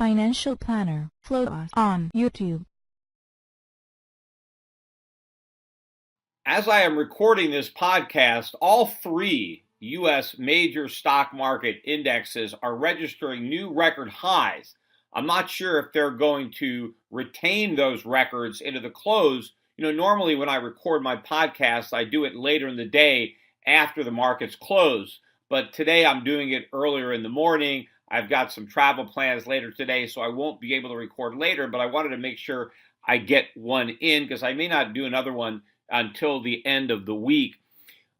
Financial Planner. Follow us on YouTube. As I am recording this podcast, all three U.S. major stock market indexes are registering new record highs. I'm not sure if they're going to retain those records into the close. Normally when I record my podcast, I do it later in the day after the markets close. But today I'm doing it earlier in the morning. I've got some travel plans later today, so I won't be able to record later, but I wanted to make sure I get one in because I may not do another one until the end of the week.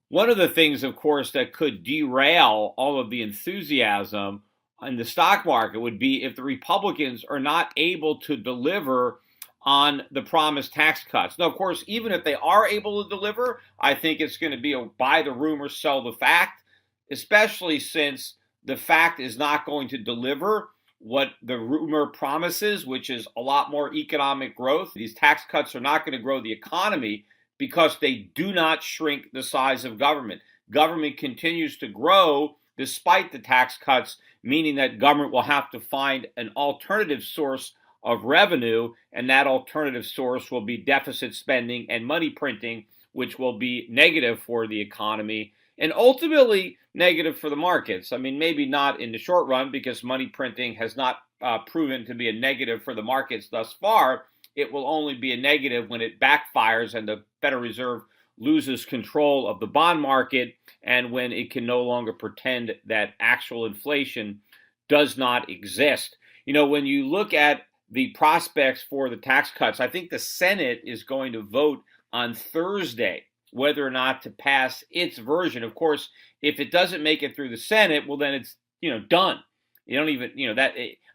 One of the things, of course, that could derail all of the enthusiasm in the stock market would be if the Republicans are not able to deliver on the promised tax cuts. Now, of course, even if they are able to deliver, I think it's going to be a buy the rumor, sell the fact, especially since the fact is not going to deliver what the rumor promises, which is a lot more economic growth. These tax cuts are not going to grow the economy because they do not shrink the size of government. Government continues to grow despite the tax cuts, meaning that government will have to find an alternative source of revenue, and that alternative source will be deficit spending and money printing, which will be negative for the economy and ultimately negative for the markets. I mean, maybe not in the short run because money printing has not proven to be a negative for the markets thus far. It will only be a negative when it backfires and the Federal Reserve loses control of the bond market and when it can no longer pretend that actual inflation does not exist. When you look at the prospects for the tax cuts, I think the Senate is going to vote on Thursday whether or not to pass its version. Of course, if it doesn't make it through the Senate, well, then it's, done. You don't even,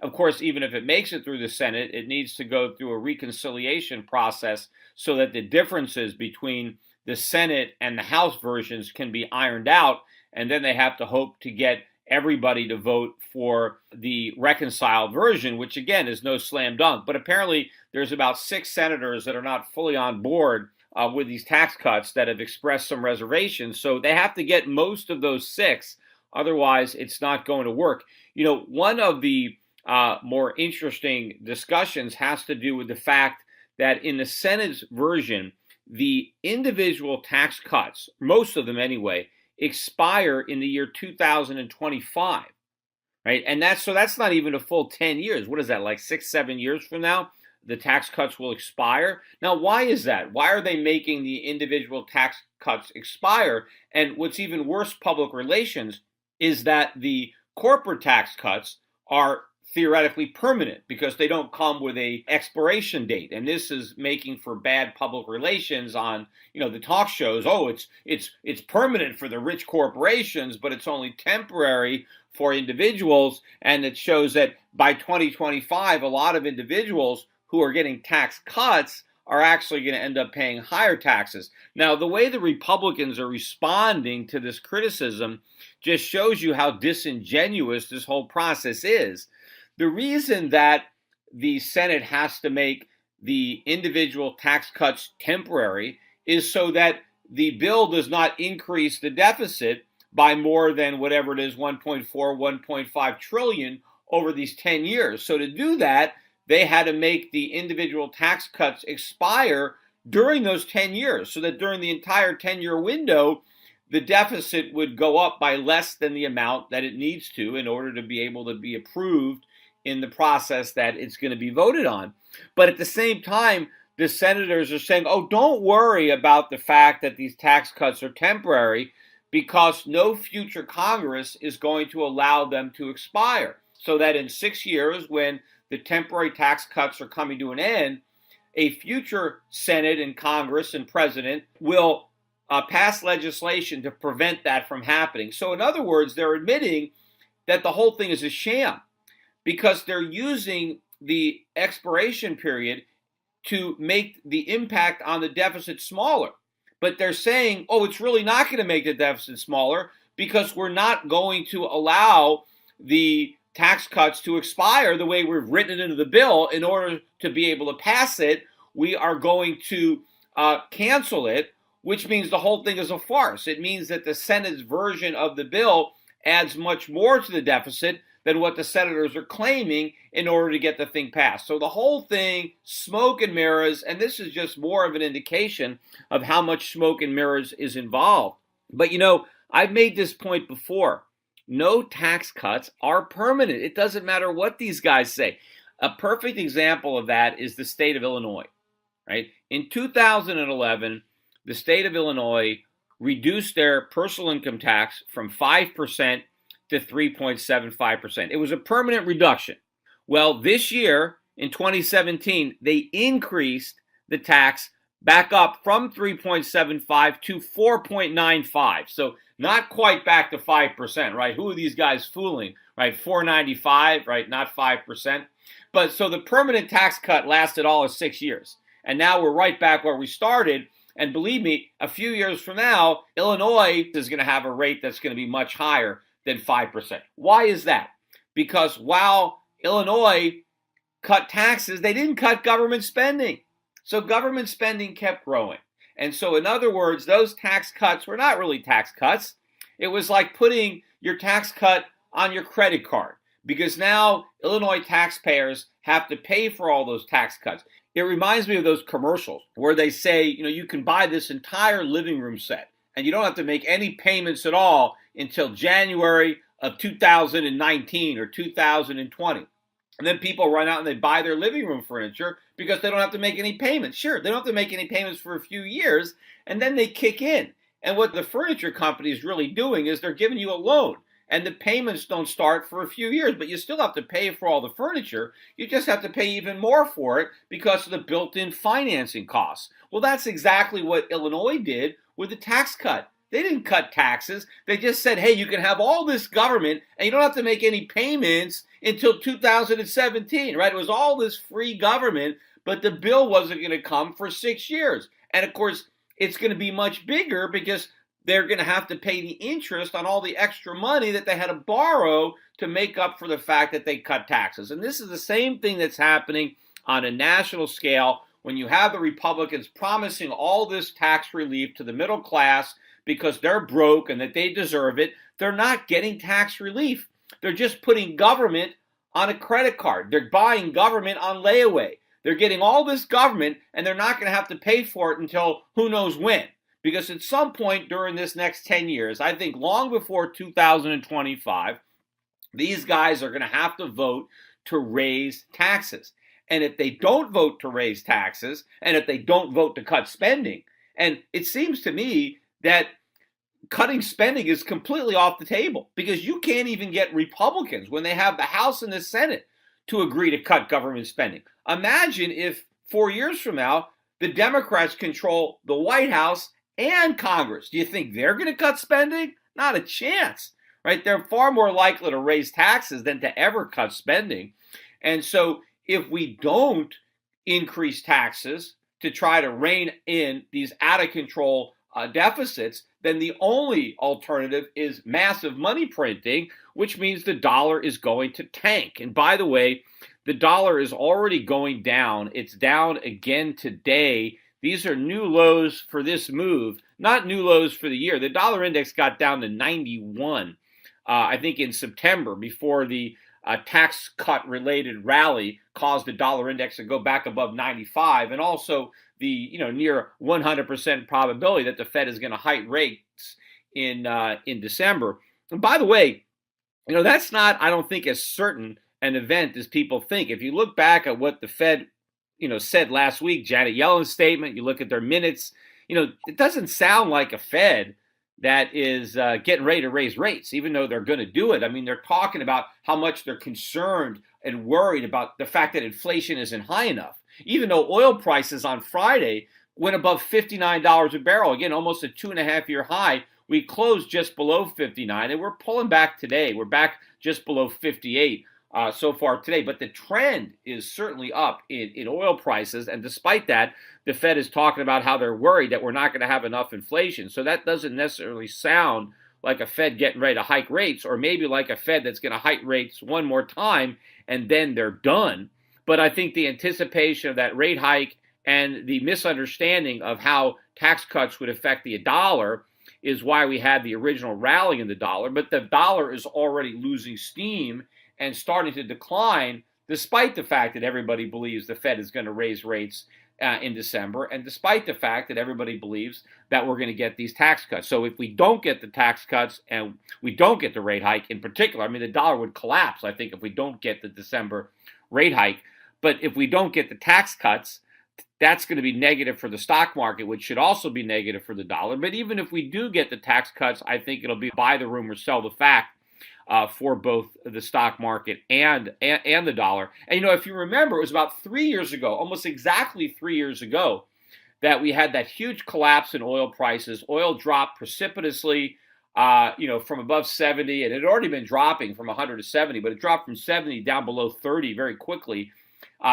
of course, even if it makes it through the Senate, it needs to go through a reconciliation process so that the differences between the Senate and the House versions can be ironed out. And then they have to hope to get everybody to vote for the reconciled version, which again is no slam dunk. But apparently there's about 6 senators that are not fully on board with these tax cuts that have expressed some reservations. So they have to get most of those 6. Otherwise, it's not going to work. One of the more interesting discussions has to do with the fact that in the Senate's version, the individual tax cuts, most of them anyway, expire in the year 2025, right? And that's not even a full 10 years. What is that, like 6-7 years from now? The tax cuts will expire. Now, why is that? Why are they making the individual tax cuts expire? And what's even worse, public relations, is that the corporate tax cuts are theoretically permanent because they don't come with a expiration date. And this is making for bad public relations on, the talk shows. Oh, it's permanent for the rich corporations, but it's only temporary for individuals. And it shows that by 2025, a lot of individuals who are getting tax cuts are actually going to end up paying higher taxes. Now, the way the Republicans are responding to this criticism just shows you how disingenuous this whole process is. The reason that the Senate has to make the individual tax cuts temporary is so that the bill does not increase the deficit by more than whatever it is, 1.4, 1.5 trillion over these 10 years. So to do that, they had to make the individual tax cuts expire during those 10 years so that during the entire 10-year window, the deficit would go up by less than the amount that it needs to in order to be able to be approved in the process that it's going to be voted on. But at the same time, the senators are saying, oh, don't worry about the fact that these tax cuts are temporary because no future Congress is going to allow them to expire. So that in 6 years, when the temporary tax cuts are coming to an end, a future Senate and Congress and president will pass legislation to prevent that from happening. So in other words, they're admitting that the whole thing is a sham because they're using the expiration period to make the impact on the deficit smaller. But they're saying, oh, it's really not going to make the deficit smaller because we're not going to allow the tax cuts to expire the way we've written it into the bill. In order to be able to pass it, we are going to cancel it, which means the whole thing is a farce. It means that the Senate's version of the bill adds much more to the deficit than what the senators are claiming in order to get the thing passed. So the whole thing, smoke and mirrors, and this is just more of an indication of how much smoke and mirrors is involved. But I've made this point before. No tax cuts are permanent. It doesn't matter what these guys say. A perfect example of that is the state of Illinois, right? In 2011, the state of Illinois reduced their personal income tax from 5% to 3.75%. It was a permanent reduction. Well, this year, in 2017, they increased the tax back up from 3.75 to 4.95. So not quite back to 5%, right? Who are these guys fooling, right? 4.95, right? Not 5%. But so the permanent tax cut lasted all of 6 years. And now we're right back where we started. And believe me, a few years from now, Illinois is going to have a rate that's going to be much higher than 5%. Why is that? Because while Illinois cut taxes, they didn't cut government spending. So government spending kept growing. And so in other words, those tax cuts were not really tax cuts. It was like putting your tax cut on your credit card, because now Illinois taxpayers have to pay for all those tax cuts. It reminds me of those commercials where they say, you can buy this entire living room set and you don't have to make any payments at all until January of 2019 or 2020. And then people run out and they buy their living room furniture because they don't have to make any payments. Sure, they don't have to make any payments for a few years, and then they kick in. And what the furniture company is really doing is they're giving you a loan. And the payments don't start for a few years, but you still have to pay for all the furniture. You just have to pay even more for it because of the built-in financing costs. Well, that's exactly what Illinois did with the tax cut. They didn't cut taxes. They just said, hey, you can have all this government and you don't have to make any payments until 2017, right? It was all this free government, but the bill wasn't going to come for 6 years. And of course, it's going to be much bigger because they're going to have to pay the interest on all the extra money that they had to borrow to make up for the fact that they cut taxes. And this is the same thing that's happening on a national scale when you have the Republicans promising all this tax relief to the middle class because they're broke and that they deserve it. They're not getting tax relief. They're just putting government on a credit card. They're buying government on layaway. They're getting all this government and they're not going to have to pay for it until who knows when. Because at some point during this next 10 years, I think long before 2025, these guys are going to have to vote to raise taxes. And if they don't vote to raise taxes, and if they don't vote to cut spending, and it seems to me that cutting spending is completely off the table because you can't even get Republicans when they have the House and the Senate to agree to cut government spending. Imagine if 4 years from now, the Democrats control the White House and Congress. Do you think they're going to cut spending? Not a chance, right? They're far more likely to raise taxes than to ever cut spending. And so if we don't increase taxes to try to rein in these out of control deficits, then the only alternative is massive money printing, which means the dollar is going to tank. And by the way, the dollar is already going down. It's down again today. These are new lows for this move, not new lows for the year. The dollar index got down to 91, I think in September, before the tax cut related rally caused the dollar index to go back above 95, and also the near 100% probability that the Fed is going to hike rates in December. And by the way, that's not, I don't think, as certain an event as people think. If you look back at what the Fed said last week, Janet Yellen's statement, you look at their minutes, it doesn't sound like a Fed that is getting ready to raise rates, even though they're going to do it. I mean, they're talking about how much they're concerned and worried about the fact that inflation isn't high enough. Even though oil prices on Friday went above $59 a barrel, again, almost a 2.5-year high, we closed just below 59, and we're pulling back today. We're back just below 58 so far today. But the trend is certainly up in oil prices, and despite that, the Fed is talking about how they're worried that we're not going to have enough inflation. So that doesn't necessarily sound like a Fed getting ready to hike rates, or maybe like a Fed that's going to hike rates one more time and then they're done. But I think the anticipation of that rate hike and the misunderstanding of how tax cuts would affect the dollar is why we had the original rally in the dollar. But the dollar is already losing steam, and starting to decline despite the fact that everybody believes the Fed is going to raise rates in December, and despite the fact that everybody believes that we're going to get these tax cuts. So if we don't get the tax cuts and we don't get the rate hike in particular, I mean, the dollar would collapse, I think, if we don't get the December rate hike. But if we don't get the tax cuts, that's going to be negative for the stock market, which should also be negative for the dollar. But even if we do get the tax cuts, I think it'll be buy the rumor, sell the fact for both the stock market and the dollar. And, if you remember, it was about 3 years ago, almost exactly 3 years ago, that we had that huge collapse in oil prices. Oil dropped precipitously, from above 70, and it had already been dropping from 100 to 70, but it dropped from 70 down below 30 very quickly.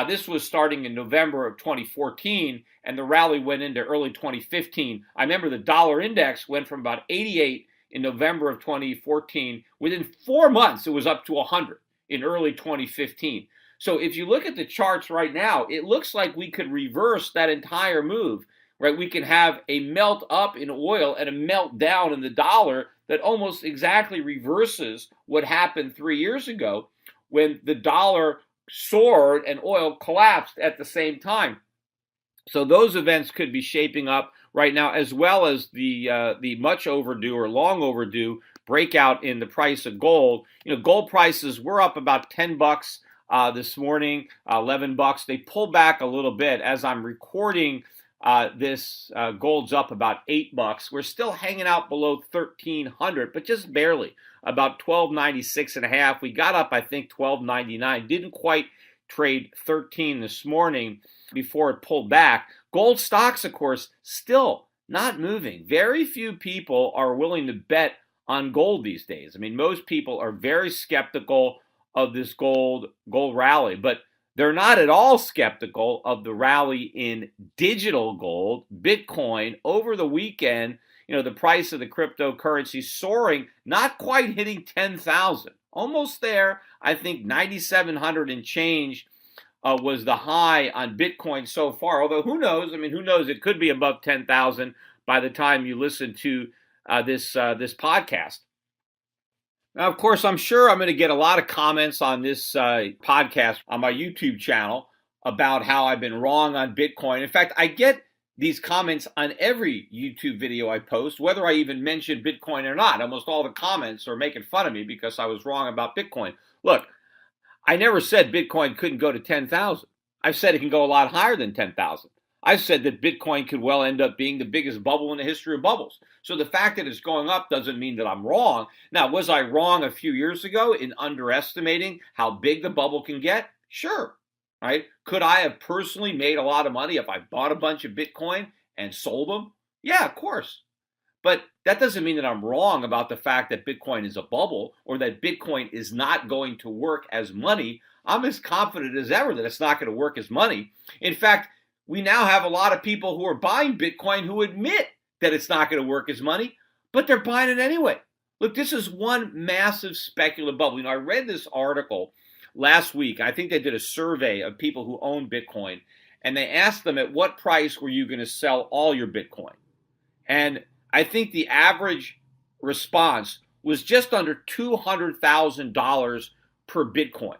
This was starting in November of 2014, and the rally went into early 2015. I remember the dollar index went from about 88 in November of 2014. Within 4 months, it was up to 100 in early 2015. So if you look at the charts right now, it looks like we could reverse that entire move, right? We can have a melt up in oil and a melt down in the dollar that almost exactly reverses what happened 3 years ago when the dollar soared and oil collapsed at the same time. So those events could be shaping up right now, as well as the much overdue or long overdue breakout in the price of gold. Gold prices were up about $10 this morning, $11. They pulled back a little bit as I'm recording this. Gold's up about $8. We're still hanging out below 1,300, but just barely, about 1296 and a half. We got up, I think, 1299. Didn't quite trade 13 this morning before it pulled back. Gold stocks, of course, still not moving. Very few people are willing to bet on gold these days. I mean, most people are very skeptical of this gold rally, but they're not at all skeptical of the rally in digital gold, Bitcoin, over the weekend. The price of the cryptocurrency soaring, not quite hitting 10,000. Almost there. I think 9,700 and change was the high on Bitcoin so far. Although who knows? I mean, who knows? It could be above 10,000 by the time you listen to this podcast. Now, of course, I'm sure I'm going to get a lot of comments on this podcast on my YouTube channel about how I've been wrong on Bitcoin. In fact, I get these comments on every YouTube video I post, whether I even mention Bitcoin or not. Almost all the comments are making fun of me because I was wrong about Bitcoin. Look, I never said Bitcoin couldn't go to 10,000. I've said it can go a lot higher than 10,000. I've said that Bitcoin could well end up being the biggest bubble in the history of bubbles. So the fact that it's going up doesn't mean that I'm wrong. Now, was I wrong a few years ago in underestimating how big the bubble can get? Sure. Right? Could I have personally made a lot of money if I bought a bunch of Bitcoin and sold them? Yeah, of course. But that doesn't mean that I'm wrong about the fact that Bitcoin is a bubble or that Bitcoin is not going to work as money. I'm as confident as ever that it's not going to work as money. In fact, we now have a lot of people who are buying Bitcoin who admit that it's not going to work as money, but they're buying it anyway. Look, this is one massive speculative bubble. I read this article last week. I think they did a survey of people who own Bitcoin, and they asked them at what price were you going to sell all your Bitcoin? And I think the average response was just under $200,000 per Bitcoin.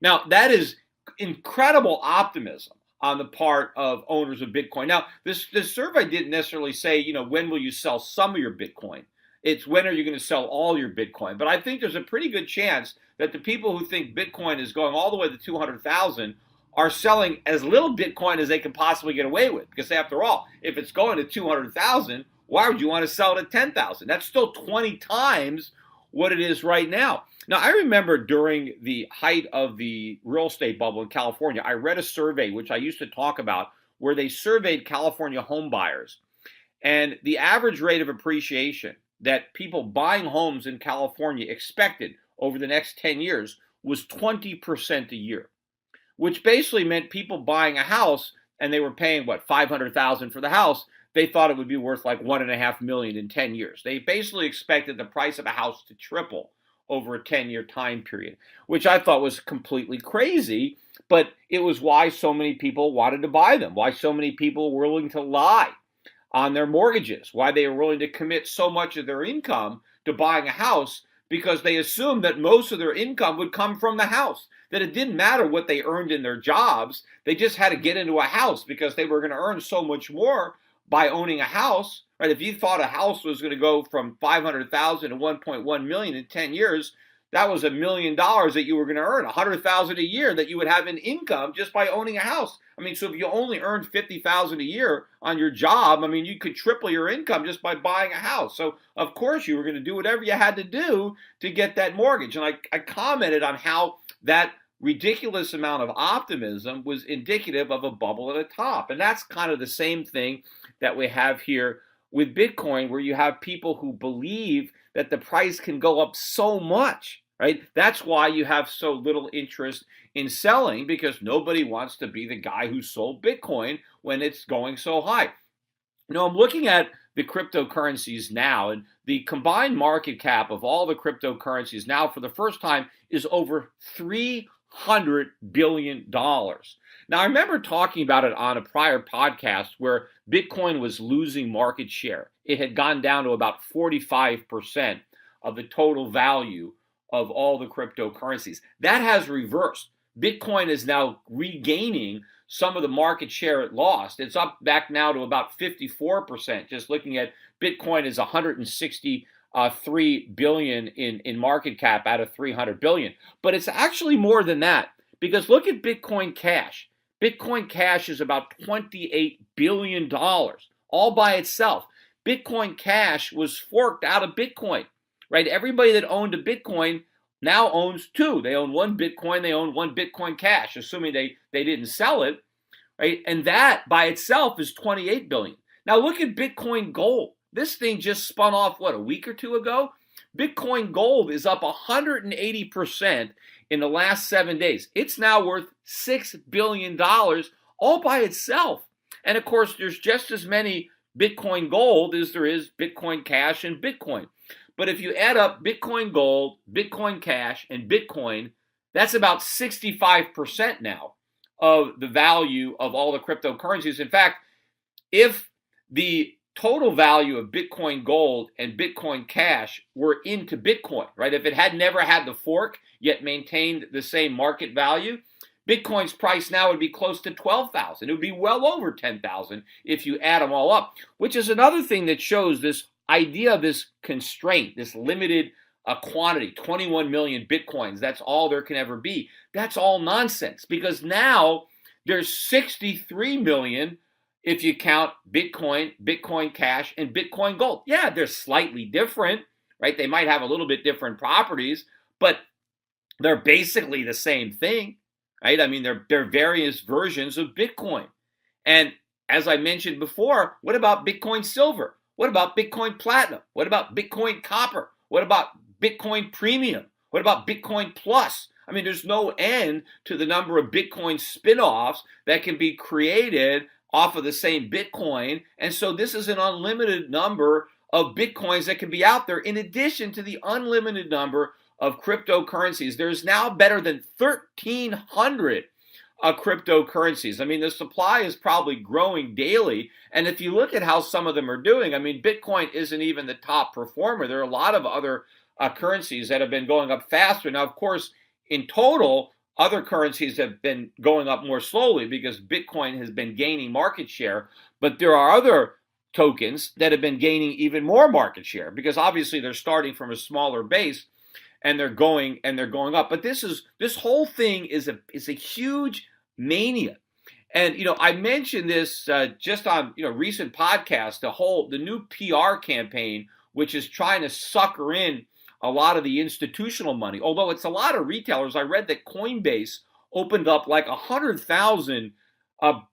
Now, that is incredible optimism on the part of owners of Bitcoin. Now, this survey didn't necessarily say, when will you sell some of your Bitcoin? It's when are you going to sell all your Bitcoin? But I think there's a pretty good chance that the people who think Bitcoin is going all the way to 200,000 are selling as little Bitcoin as they can possibly get away with. Because after all, if it's going to 200,000, why would you want to sell it at 10,000? That's still 20 times what it is right now. Now, I remember during the height of the real estate bubble in California, I read a survey, which I used to talk about, where they surveyed California home buyers. And the average rate of appreciation that people buying homes in California expected over the next 10 years was 20% a year, which basically meant people buying a house and they were paying, $500,000 for the house. They thought it would be worth like $1.5 million in 10 years. They basically expected the price of a house to triple over a 10-year time period, which I thought was completely crazy, but it was why so many people wanted to buy them, why so many people were willing to lie on their mortgages, why they were willing to commit so much of their income to buying a house, because they assumed that most of their income would come from the house, that it didn't matter what they earned in their jobs. They just had to get into a house because they were going to earn so much more by owning a house, right? If you thought a house was going to go from 500,000 to 1.1 million in 10 years, that was $1 million that you were going to earn, 100,000 a year that you would have in income just by owning a house. I mean, so if you only earned 50,000 a year on your job, I mean, you could triple your income just by buying a house. So of course you were going to do whatever you had to do to get that mortgage. And I commented on how that ridiculous amount of optimism was indicative of a bubble at the top. And that's kind of the same thing that we have here with Bitcoin, where you have people who believe that the price can go up so much, right? That's why you have so little interest in selling, because nobody wants to be the guy who sold Bitcoin when it's going so high. You know, I'm looking at the cryptocurrencies now, and the combined market cap of all the cryptocurrencies now for the first time is over $300 billion. Now, I remember talking about it on a prior podcast where Bitcoin was losing market share. It had gone down to about 45% of the total value of all the cryptocurrencies. That has reversed. Bitcoin is now regaining some of the market share it lost. It's up back now to about 54%. Just looking at Bitcoin is 163 billion in market cap out of 300 billion. But it's actually more than that, because look at Bitcoin Cash. Bitcoin Cash is about $28 billion all by itself. Bitcoin Cash was forked out of Bitcoin, right? Everybody that owned a Bitcoin now owns two. They own one Bitcoin, they own one Bitcoin Cash, assuming they didn't sell it, right? And that by itself is 28 billion. Now look at Bitcoin Gold. This thing just spun off, a week or two ago? Bitcoin Gold is up 180% in the last 7 days. It's now worth $6 billion all by itself. And of course, there's just as many Bitcoin Gold as there is Bitcoin Cash and Bitcoin. But if you add up Bitcoin Gold, Bitcoin Cash, and Bitcoin, that's about 65% now of the value of all the cryptocurrencies. In fact, if the total value of Bitcoin Gold and Bitcoin Cash were into Bitcoin, right? If it had never had the fork, yet maintained the same market value, Bitcoin's price now would be close to 12,000. It would be well over 10,000 if you add them all up, which is another thing that shows this idea of this constraint, this limited quantity, 21 million Bitcoins. That's all there can ever be. That's all nonsense, because now there's 63 million if you count Bitcoin, Bitcoin Cash, and Bitcoin Gold. Yeah, they're slightly different, right? They might have a little bit different properties, but they're basically the same thing, right? I mean, they're various versions of Bitcoin. And as I mentioned before, what about Bitcoin Silver? What about Bitcoin Platinum? What about Bitcoin Copper? What about Bitcoin Premium? What about Bitcoin Plus? I mean, there's no end to the number of Bitcoin spin-offs that can be created off of the same Bitcoin. And so this is an unlimited number of Bitcoins that can be out there, in addition to the unlimited number of cryptocurrencies. There's now better than 1,300 cryptocurrencies. I mean, the supply is probably growing daily. And if you look at how some of them are doing, I mean, Bitcoin isn't even the top performer. There are a lot of other currencies that have been going up faster. Now, of course, in total, other currencies have been going up more slowly because Bitcoin has been gaining market share. But there are other tokens that have been gaining even more market share, because obviously they're starting from a smaller base and they're going up. But this whole thing is a huge mania. And I mentioned this just on recent podcasts, the new PR campaign, which is trying to sucker in a lot of the institutional money. Although it's a lot of retailers. I read that Coinbase opened up like 100,000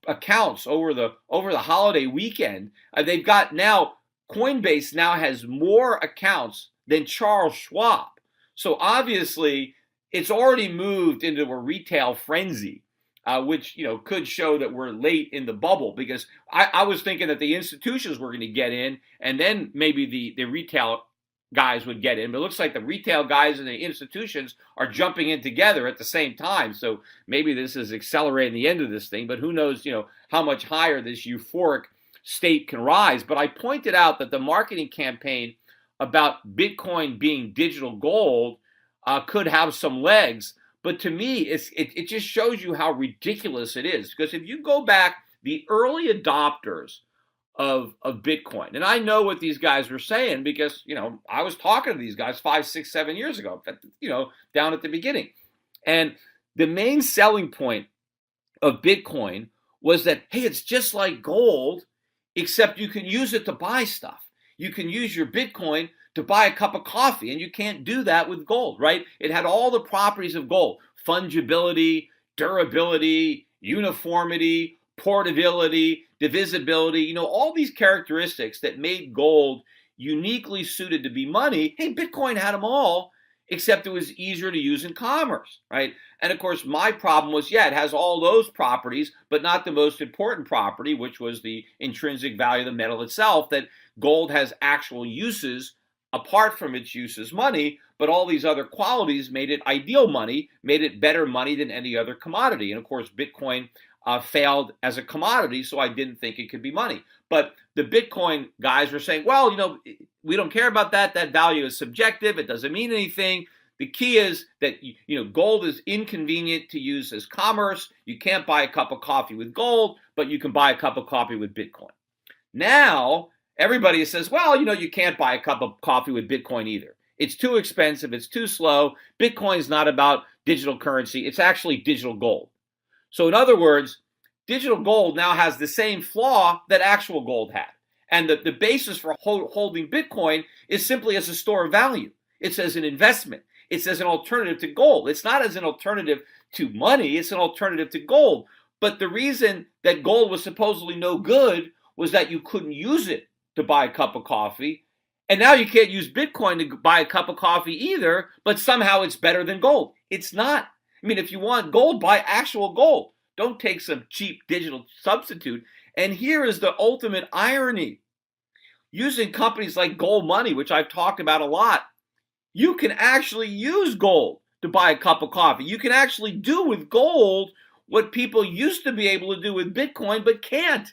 accounts over the holiday weekend. They've got now, Coinbase now has more accounts than Charles Schwab. So obviously it's already moved into a retail frenzy, which could show that we're late in the bubble, because I was thinking that the institutions were going to get in and then maybe the retail guys would get in, but it looks like the retail guys and the institutions are jumping in together at the same time. So maybe this is accelerating the end of this thing, but who knows, how much higher this euphoric state can rise. But I pointed out that the marketing campaign about Bitcoin being digital gold could have some legs. But to me, it just shows you how ridiculous it is. Because if you go back, the early adopters of Bitcoin, and I know what these guys were saying because, I was talking to these guys 5, 6, 7 years ago, down at the beginning. And the main selling point of Bitcoin was that, hey, it's just like gold, except you can use it to buy stuff. You can use your Bitcoin to buy a cup of coffee, and you can't do that with gold, right? It had all the properties of gold: fungibility, durability, uniformity, portability, divisibility, all these characteristics that made gold uniquely suited to be money. Hey, Bitcoin had them all, except it was easier to use in commerce, right? And of course, my problem was, it has all those properties, but not the most important property, which was the intrinsic value of the metal itself, that gold has actual uses apart from its use as money, but all these other qualities made it ideal money, made it better money than any other commodity. And of course, Bitcoin failed as a commodity, so I didn't think it could be money. But the Bitcoin guys were saying, well, we don't care about that. That value is subjective. It doesn't mean anything. The key is that, gold is inconvenient to use as commerce. You can't buy a cup of coffee with gold, but you can buy a cup of coffee with Bitcoin. Now, everybody says, well, you can't buy a cup of coffee with Bitcoin either. It's too expensive. It's too slow. Bitcoin is not about digital currency. It's actually digital gold. So in other words, digital gold now has the same flaw that actual gold had. And the basis for holding Bitcoin is simply as a store of value. It's as an investment. It's as an alternative to gold. It's not as an alternative to money. It's an alternative to gold. But the reason that gold was supposedly no good was that you couldn't use it to buy a cup of coffee. And now you can't use Bitcoin to buy a cup of coffee either, but somehow it's better than gold. It's not. I mean, if you want gold, buy actual gold. Don't take some cheap digital substitute. And here is the ultimate irony. Using companies like Gold Money, which I've talked about a lot, you can actually use gold to buy a cup of coffee. You can actually do with gold what people used to be able to do with Bitcoin but can't.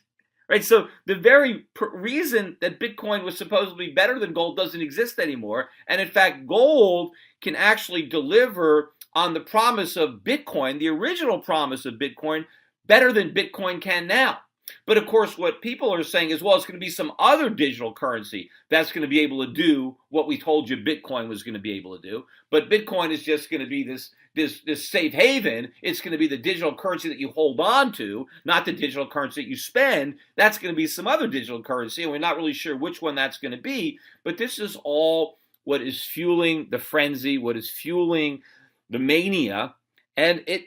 Right? So the very reason that Bitcoin was supposed to be better than gold doesn't exist anymore. And in fact, gold can actually deliver on the promise of Bitcoin, the original promise of Bitcoin, better than Bitcoin can now. But of course, what people are saying is, well, it's going to be some other digital currency that's going to be able to do what we told you Bitcoin was going to be able to do. But Bitcoin is just going to be this safe haven. It's going to be the digital currency that you hold on to, not the digital currency that you spend. That's going to be some other digital currency, and we're not really sure which one that's going to be. But this is all what is fueling the frenzy, what is fueling the mania. And it,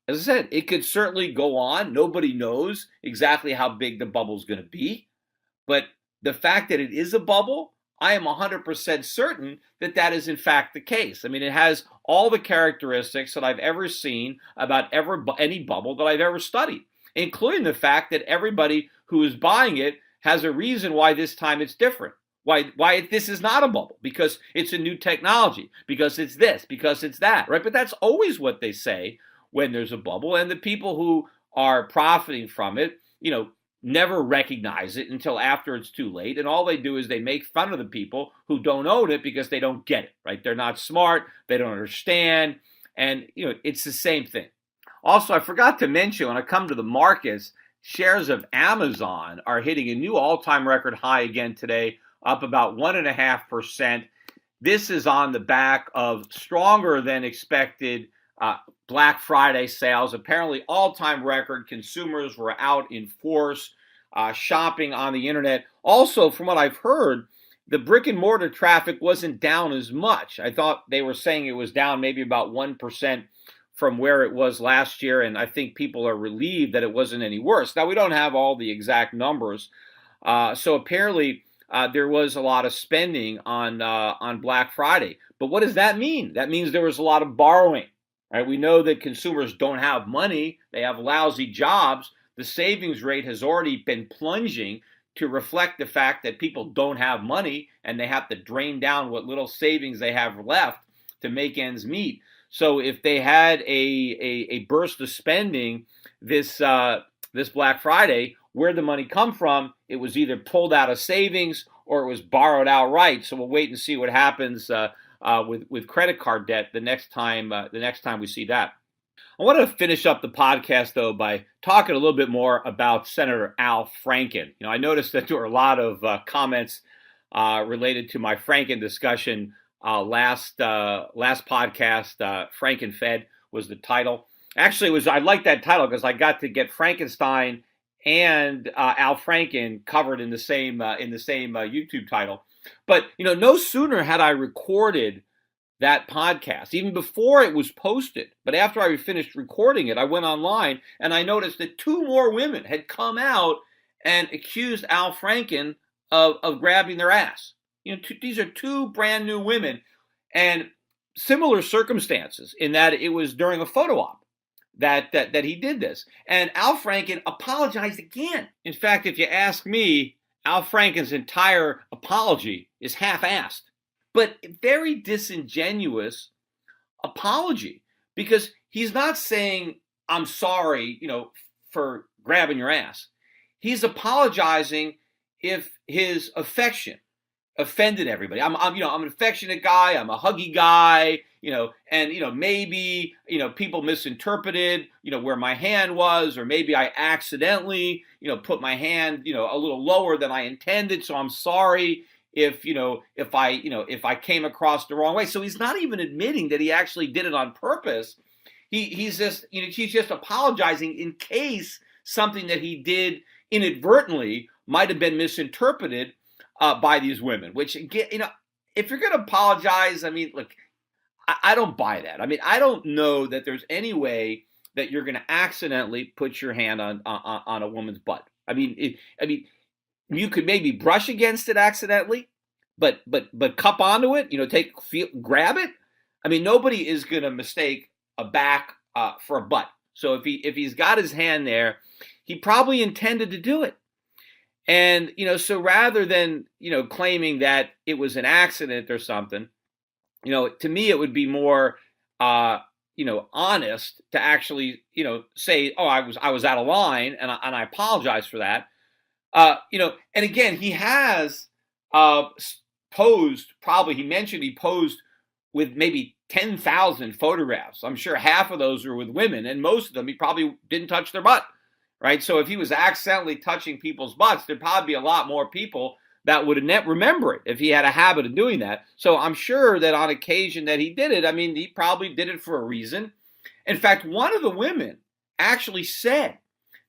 as I said, it could certainly go on. Nobody knows exactly how big the bubble is going to be. But the fact that it is a bubble, I am 100% certain that that is in fact the case. I mean, it has all the characteristics that I've ever seen about any bubble that I've ever studied, including the fact that everybody who is buying it has a reason why this time it's different. Why this is not a bubble, because it's a new technology, because it's this, because it's that, right? But that's always what they say when there's a bubble, and the people who are profiting from it, never recognize it until after it's too late, and all they do is they make fun of the people who don't own it because they don't get it, right? They're not smart, they don't understand, and it's the same thing. Also, I forgot to mention, when I come to the markets, shares of Amazon are hitting a new all-time record high again today, up about 1.5%. This is on the back of stronger than expected Black Friday sales. Apparently all-time record. Consumers were out in force shopping on the internet. Also, from what I've heard, the brick and mortar traffic wasn't down as much. I thought they were saying it was down maybe about 1% from where it was last year, and I think people are relieved that it wasn't any worse. Now, we don't have all the exact numbers, so apparently there was a lot of spending on Black Friday. But what does that mean? That means there was a lot of borrowing. Right? We know that consumers don't have money. They have lousy jobs. The savings rate has already been plunging to reflect the fact that people don't have money and they have to drain down what little savings they have left to make ends meet. So if they had a burst of spending this Black Friday, where'd the money come from? It was either pulled out of savings or it was borrowed outright. So we'll wait and see what happens with credit card debt the next time we see that. I wanted to finish up the podcast, though, by talking a little bit more about Senator Al Franken. I noticed that there were a lot of comments related to my Franken discussion last podcast. Franken Fed was the title. Actually, I liked that title because I got to get Frankenstein and Al Franken covered in the same YouTube title. But no sooner had I recorded that podcast, even before it was posted, but after I finished recording it, I went online and I noticed that 2 more women had come out and accused Al Franken of grabbing their ass. These are 2 brand new women, and similar circumstances in that it was during a photo op that he did this. And Al Franken apologized again. In fact, if you ask me, Al Franken's entire apology is half-assed, but very disingenuous apology, because he's not saying, I'm sorry, for grabbing your ass. He's apologizing if his affection offended everybody. I'm an affectionate guy. I'm a huggy guy, and maybe, people misinterpreted, where my hand was, or maybe I accidentally, put my hand, a little lower than I intended. So I'm sorry if I came across the wrong way. So he's not even admitting that he actually did it on purpose. He's just apologizing in case something that he did inadvertently might have been misinterpreted by these women, which, again, if you're going to apologize, look, I don't buy that. I don't know that there's any way that you're going to accidentally put your hand on a woman's butt. You could maybe brush against it accidentally, but cup onto it, grab it. Nobody is going to mistake a back for a butt. So if he's got his hand there, he probably intended to do it. And, so rather than, claiming that it was an accident or something, to me, it would be more, honest to actually, say, oh, I was out of line and I apologize for that. And again, he has posed, he posed with maybe 10,000 photographs. I'm sure half of those are with women, and most of them he probably didn't touch their butt, right? So if he was accidentally touching people's butts, there'd probably be a lot more people that would remember it if he had a habit of doing that. So I'm sure that on occasion that he did it, he probably did it for a reason. In fact, one of the women actually said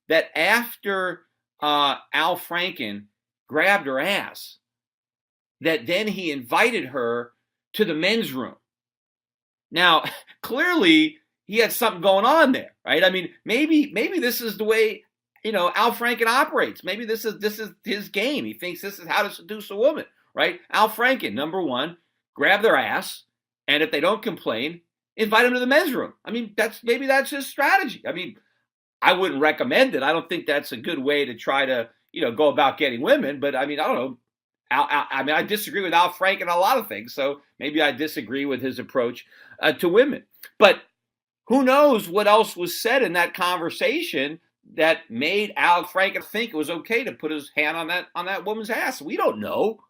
that after Al Franken grabbed her ass, that then he invited her to the men's room. Now, clearly, he had something going on there, right? Maybe this is the way, Al Franken operates. Maybe this is his game. He thinks this is how to seduce a woman, right? Al Franken, number one, grab their ass, and if they don't complain, invite them to the men's room. That's his strategy. I wouldn't recommend it. I don't think that's a good way to try to, go about getting women. But I don't know. I disagree with Al Franken on a lot of things. So maybe I disagree with his approach to women. But who knows what else was said in that conversation that made Al Franken think it was okay to put his hand on that woman's ass? We don't know.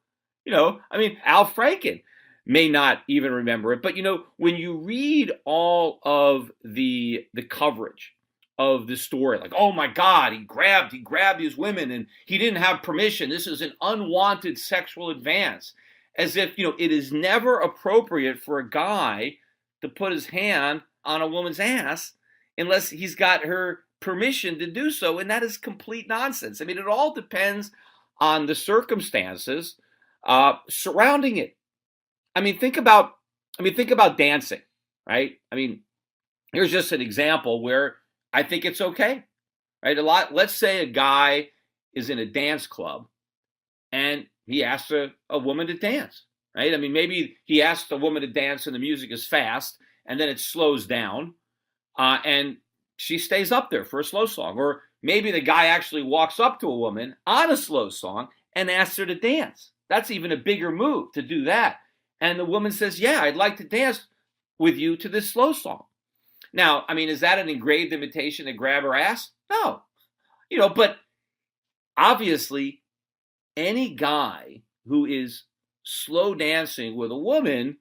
Al Franken may not even remember it. But, when you read all of the coverage of the story, like, oh my God, he grabbed these women and he didn't have permission. This is an unwanted sexual advance. As if, it is never appropriate for a guy to put his hand on a woman's ass unless he's got her permission to do so. And that is complete nonsense. It all depends on the circumstances surrounding it. Think about dancing, right? Here's just an example where I think it's okay, right? Let's say a guy is in a dance club and he asks a woman to dance, right? Maybe he asks a woman to dance and the music is fast and then it slows down and she stays up there for a slow song. Or maybe the guy actually walks up to a woman on a slow song and asks her to dance. That's even a bigger move to do that. And the woman says, yeah, I'd like to dance with you to this slow song. Now, is that an engraved invitation to grab her ass? No. But obviously any guy who is slow dancing with a woman,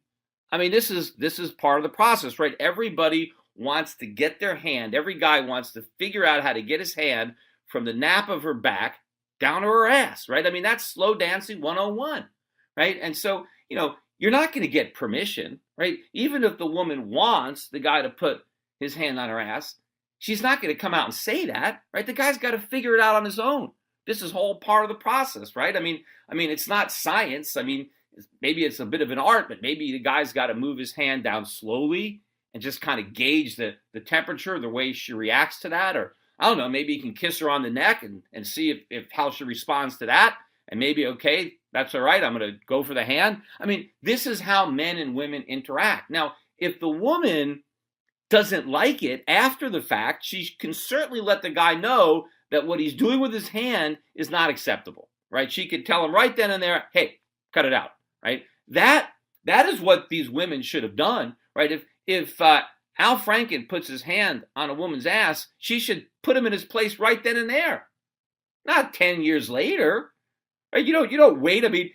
I mean, this is part of the process, right? Everybody wants to get their hand. Every guy wants to figure out how to get his hand from the nape of her back down to her ass, right? I mean, that's slow dancing 101, right? And so, you're not going to get permission, right? Even if the woman wants the guy to put his hand on her ass, she's not going to come out and say that, right? The guy's got to figure it out on his own. This is whole part of the process, right? I mean, it's not science. I mean, maybe it's a bit of an art, but maybe the guy's got to move his hand down slowly and just kind of gauge the temperature, the way she reacts to that. Or I don't know, maybe he can kiss her on the neck and see if how she responds to that. And maybe, okay, that's all right, I'm going to go for the hand. I mean, this is how men and women interact. Now, if the woman doesn't like it after the fact, she can certainly let the guy know that what he's doing with his hand is not acceptable, right? She could tell him right then and there, hey, cut it out, right? That is what these women should have done, right? If Al Franken puts his hand on a woman's ass, she should put him in his place right then and there, not 10 years later. Right? You don't wait. I mean,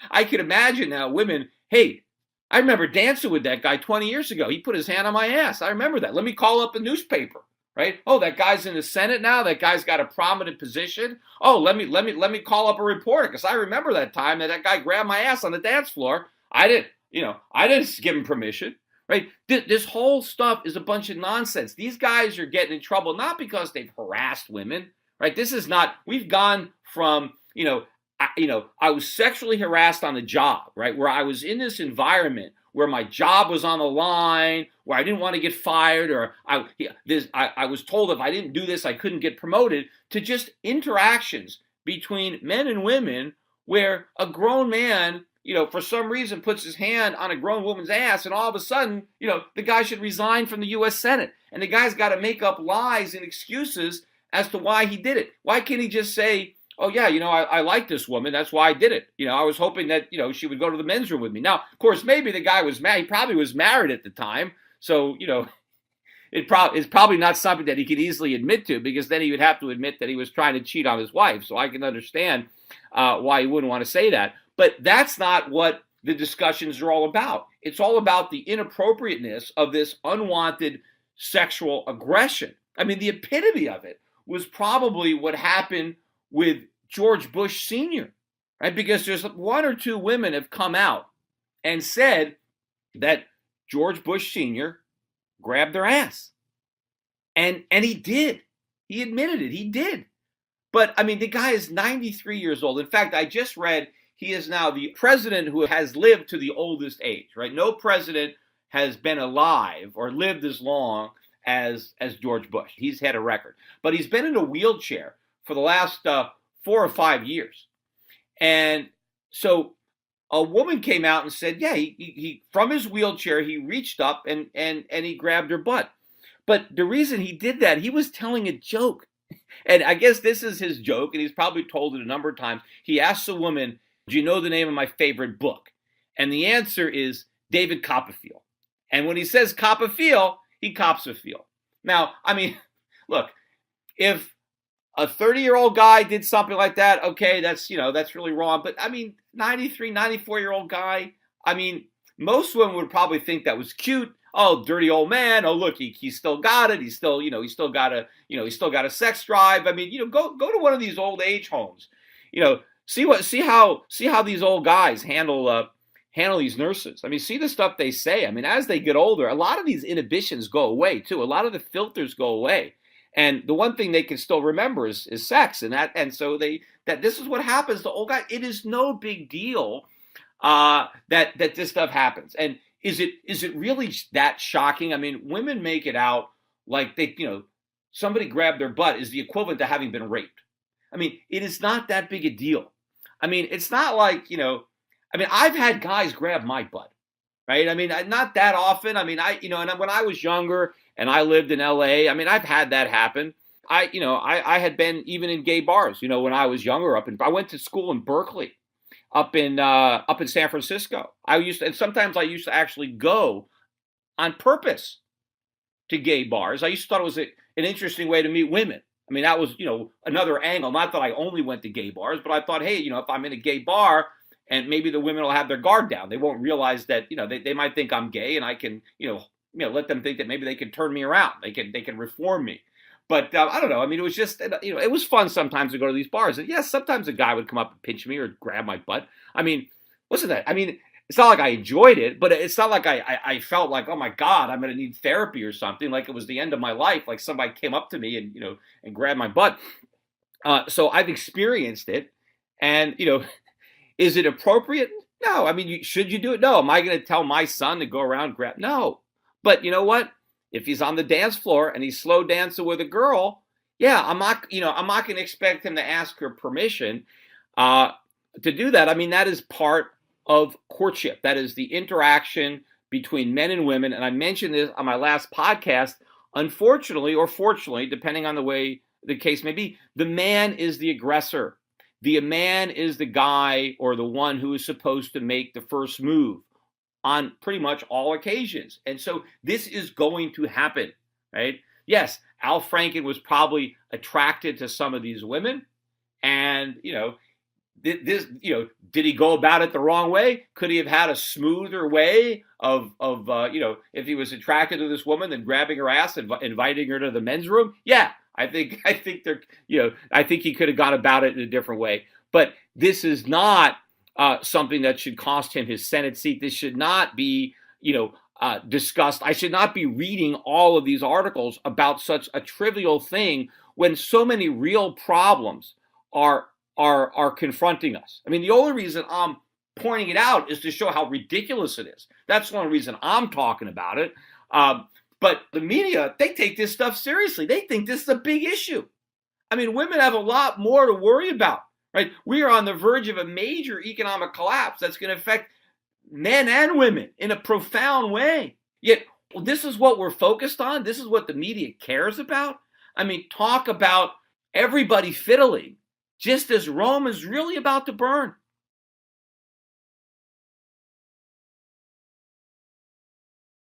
I could imagine now women, hey, I remember dancing with that guy 20 years ago. He put his hand on my ass. I remember that. Let me call up the newspaper, right? Oh, that guy's in the Senate now. That guy's got a prominent position. Oh, let me call up a reporter because I remember that time that guy grabbed my ass on the dance floor. I didn't give him permission, right? This whole stuff is a bunch of nonsense. These guys are getting in trouble not because they've harassed women, right? This is not. We've gone from I was sexually harassed on the job, right? Where I was in this environment where my job was on the line, where I didn't want to get fired, or I was told if I didn't do this, I couldn't get promoted, to just interactions between men and women where a grown man, for some reason puts his hand on a grown woman's ass, and all of a sudden, the guy should resign from the U.S. Senate. And the guy's got to make up lies and excuses as to why he did it. Why can't he just say, oh, yeah, I like this woman. That's why I did it. I was hoping that, she would go to the men's room with me. Now, of course, maybe the guy was married. He probably was married at the time. So, it's probably not something that he could easily admit to, because then he would have to admit that he was trying to cheat on his wife. So I can understand why he wouldn't want to say that. But that's not what the discussions are all about. It's all about the inappropriateness of this unwanted sexual aggression. I mean, the epitome of it was probably what happened with George Bush Sr., right? Because there's one or two women have come out and said that George Bush Sr. grabbed their ass. And he did. He admitted it. He did. But, I mean, the guy is 93 years old. In fact, I just read he is now the president who has lived to the oldest age, right? No president has been alive or lived as long as George Bush. He's had a record. But he's been in a wheelchair for the last 4 or 5 years. And so a woman came out and said, yeah, he from his wheelchair, he reached up and he grabbed her butt. But the reason he did that, he was telling a joke. And I guess this is his joke, and he's probably told it a number of times. He asks a woman, do you know the name of my favorite book? And the answer is David Copperfield. And when he says Copperfield, he cops a feel. Now, I mean, look, if a 30-year-old guy did something like that, okay, that's really wrong. But I mean, 93, 94-year-old guy, I mean, most women would probably think that was cute. Oh, dirty old man. Oh, look, he still got it. He's still got a sex drive. I mean, go to one of these old age homes. See how these old guys handle these nurses. I mean, see the stuff they say. I mean, as they get older, a lot of these inhibitions go away too. A lot of the filters go away. And the one thing they can still remember is sex, and so this is what happens to old guys. It is no big deal that this stuff happens. And is it really that shocking? I mean, women make it out like somebody grabbed their butt is the equivalent to having been raped. I mean, it is not that big a deal. I mean, it's not like I've had guys grab my butt, right? I mean, not that often. I mean, and when I was younger and I lived in LA, I mean, I've had that happen. I had been even in gay bars, when I was younger. I went to school in Berkeley, up in San Francisco. Sometimes I used to actually go on purpose to gay bars. I used to thought it was an interesting way to meet women. I mean, that was, another angle. Not that I only went to gay bars, but I thought, hey, if I'm in a gay bar, and maybe the women will have their guard down. They won't realize that, they might think I'm gay, and I can, let them think that maybe they can turn me around. They can reform me. But I don't know. I mean, it was just, it was fun sometimes to go to these bars. And yes, sometimes a guy would come up and pinch me or grab my butt. I mean, wasn't that? I mean, it's not like I enjoyed it, but it's not like I felt like, oh my God, I'm going to need therapy or something. Like it was the end of my life. Like somebody came up to me and grabbed my butt. So I've experienced it. And, is it appropriate? No. I mean, should you do it? No. Am I going to tell my son to go around grab? No. But you know what? If he's on the dance floor and he's slow dancing with a girl, yeah, I'm not going to expect him to ask her permission to do that. I mean, that is part of courtship. That is the interaction between men and women. And I mentioned this on my last podcast. Unfortunately, or fortunately, depending on the way the case may be, the man is the aggressor. The man is the guy or the one who is supposed to make the first move on pretty much all occasions. And so this is going to happen, right? Yes, Al Franken was probably attracted to some of these women. And, did he go about it the wrong way? Could he have had a smoother way of if he was attracted to this woman, then grabbing her ass and inviting her to the men's room? Yeah, I think he could have gone about it in a different way. But this is not something that should cost him his Senate seat. This should not be, discussed. I should not be reading all of these articles about such a trivial thing when so many real problems are confronting us. I mean, the only reason I'm pointing it out is to show how ridiculous it is. That's the only reason I'm talking about it. But the media, they take this stuff seriously. They think this is a big issue. I mean, women have a lot more to worry about, right? We are on the verge of a major economic collapse that's going to affect men and women in a profound way. Yet, this is what we're focused on. This is what the media cares about. I mean, talk about everybody fiddling just as Rome is really about to burn.